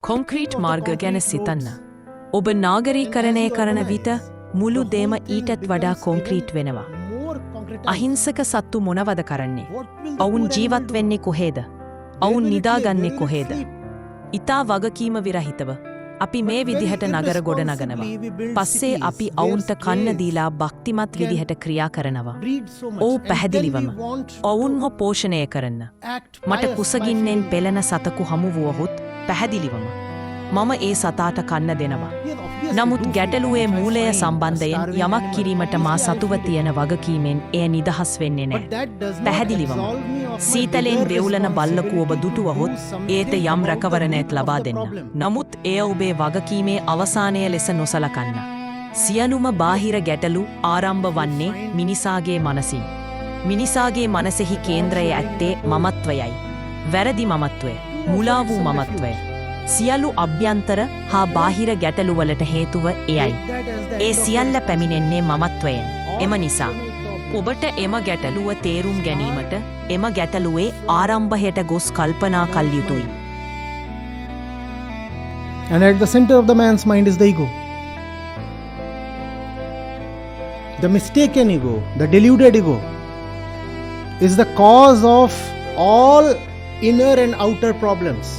Concrete මාර්ග ගැන සිතන්න. ඔබ නාගරීකරණය කරන විට මුළු දේම ඊටත් වඩා කොන්ක්‍රීට් වෙනවා. අහිංසක සත්තු මොනවද කරන්නේ? ඔවුන් ජීවත් වෙන්නේ කොහේද? ඔවුන් නිදාගන්නේ කොහේද? ඉතා වගකීම විරහිතව අපි මේ විදිහට නගර ගොඩනගනවා. පස්සේ අපි ඔවුන්ට කන්න දීලා භක්තිමත් විදිහට ක්‍රියා කරනවා. ඔව් පැහැදිලිවම ඔවුන්ව පෝෂණය කරන්න. මට කුසගින්නෙන් පෙළෙන සතකු හමු වුවහොත් පැහැදිලිවම මම ඒ සතාට කන්න දෙනවා. නමුත් ගැටලුවේ මූලය සම්බන්ධයෙන් යමක් කිරීමට මා සතුව තියෙන වගකීමෙන් එය නිදහස් වෙන්නේ නැහැ. පැහැදිලිවම සීතලෙන් වෙවුලන බල්ලකු ඔබ දුටුවහොත් ඒට යම් රැකවරණයක් ලබා දෙන්න. නමුත් එය ඔබේ වගකීමේ අවසානය ලෙස නොසලකන්න. සියලුම බාහිර ගැටලු ආරම්භ වන්නේ මිනිසාගේ මනසින්. මිනිසාගේ මනසෙහි කේන්ද්‍රය ඇත්තේ මමත්වයයි. වැරදි මමත්වය, මුලා වූ මමත්වය. සියලු අභ්‍යන්තර හා බාහිර ගැටලුවලට හේතුව එයයි. ඒ සියල්ල පැමිණෙන්නේ මමත්වයෙන්. එම නිසා ඔබට එම ගැටලුව තේරුම් ගැනීමට එම ගැටලුවේ ආරම්භයට ගොස් කල්පනා කළ යුතුයි. And at the center of the man's mind is the ego. The mistaken ego, the deluded ego, is the cause of all inner and outer problems.